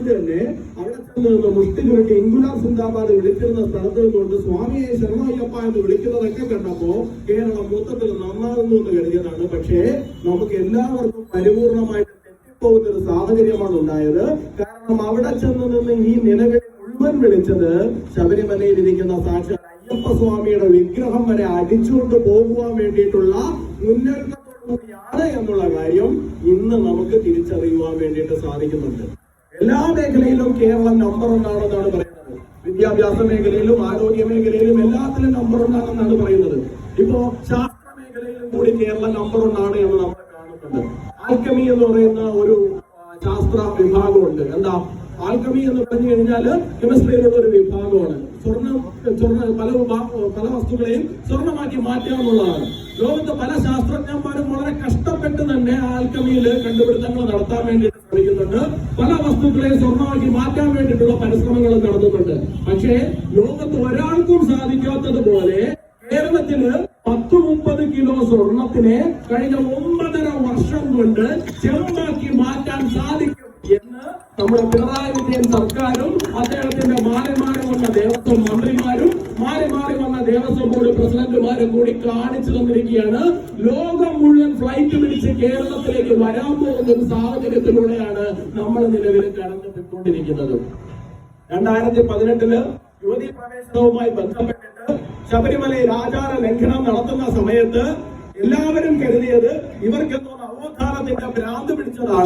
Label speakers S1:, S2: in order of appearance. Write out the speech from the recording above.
S1: തന്നെ അവിടെ ചെന്ന് മുഷ്ടി ചുരുട്ടി ഇൻകുലാർ സിന്ദാബാദ് വിളിക്കുന്ന സ്ഥലത്ത് നിന്നുകൊണ്ട് സ്വാമിയെ ശരണയ്യപ്പ എന്ന് വിളിക്കുന്നതൊക്കെ കണ്ടപ്പോ കേരളം മൊത്തത്തിൽ നന്നാകുന്നു എന്ന് കരുതിയതാണ്. പക്ഷേ നമുക്ക് എല്ലാവർക്കും പരിപൂർണമായിട്ട് തെറ്റിപ്പോകുന്ന ഒരു സാഹചര്യമാണ് ഉണ്ടായത്. കാരണം അവിടെ ചെന്ന് നിന്ന് ഈ നിലവിളി മുഴുവൻ വിളിച്ചത് ശബരിമലയിൽ ഇരിക്കുന്ന സാക്ഷാൽ അയ്യപ്പ സ്വാമിയുടെ വിഗ്രഹം വരെ അടിച്ചുകൊണ്ട് പോകുവാൻ വേണ്ടിയിട്ടുള്ള മുന്നൊരുക്കത്തോടുകൂടിയാണ് എന്നുള്ള കാര്യം ഇന്ന് നമുക്ക് തിരിച്ചറിയുവാൻ വേണ്ടിയിട്ട് സാധിക്കുന്നുണ്ട്. എല്ലാ മേഖലയിലും കേരളം നമ്പർ ഒന്നാണെന്നാണ് പറയുന്നത്. വിദ്യാഭ്യാസ മേഖലയിലും ആരോഗ്യ മേഖലയിലും എല്ലാത്തിലും നമ്പർ ഒന്നാണെന്നാണ് പറയുന്നത്. ഇപ്പോ ശാസ്ത്ര മേഖലയിലും കൂടി കേരളം നമ്പർ ഒന്നാണ് എന്ന് നമ്മൾ കാണുന്നുണ്ട്. ആൽക്കമി എന്ന് പറയുന്ന ഒരു ശാസ്ത്ര വിഭാഗമുണ്ട്. എന്താ ആൽക്കമി എന്ന് പറഞ്ഞു കഴിഞ്ഞാല് കെമിസ്ട്രിയിലുള്ള ഒരു വിഭാഗമാണ്. പല വസ്തുക്കളെയും സ്വർണ്ണമാക്കി മാറ്റുക എന്നുള്ളതാണ്. ലോകത്ത് പല ശാസ്ത്രജ്ഞന്മാരും വളരെ കഷ്ടപ്പെട്ട് തന്നെ ആൽക്കമിയിൽ കണ്ടുപിടുത്തങ്ങൾ നടത്താൻ വേണ്ടിയിട്ട് ശ്രമിക്കുന്നുണ്ട്. പല വസ്തുക്കളെയും സ്വർണ്ണമാക്കി മാറ്റാൻ വേണ്ടിയിട്ടുള്ള പരിശ്രമങ്ങൾ നടത്തുന്നുണ്ട്. പക്ഷേ ലോകത്ത് ഒരാൾക്കും സാധിക്കാത്തതുപോലെ കേരളത്തില് 10-30 കിലോ സ്വർണത്തിനെ കഴിഞ്ഞ 9.5 വർഷം കൊണ്ട് ചെറുതാക്കി മാറ്റാൻ സാധിക്കും എന്ന് നമ്മുടെ പിണറായി വിജയൻ സർക്കാരും അദ്ദേഹത്തിന്റെ മാറി മാറി വന്ന ദേവസ്വം മന്ത്രിമാരും മാറി മാറി വന്ന ദേവസ്വം ബോർഡ് പ്രസിഡന്റുമാരും കൂടി കാണിച്ചു തന്നിരിക്കുകയാണ്. ലോകം മുഴുവൻ ഫ്ലൈറ്റ് പിടിച്ച് കേരളത്തിലേക്ക് വരാൻ പോകുന്ന ഒരു സാഹചര്യത്തിലൂടെയാണ് നമ്മൾ നിലവിൽ കടന്നുപോയിക്കൊണ്ടിരിക്കുന്നത്. 2018 യുവതീ പ്രവേശനവുമായി ബന്ധപ്പെട്ടിട്ട് ശബരിമലയിൽ ആചാര ലംഘനം നടത്തുന്ന സമയത്ത് എല്ലാവരും കരുതിയത് ഇവർക്കെന്തോ നവോത്ഥാനത്തിന്റെ ഭ്രാന്ത് പിടിച്ചതാണ്.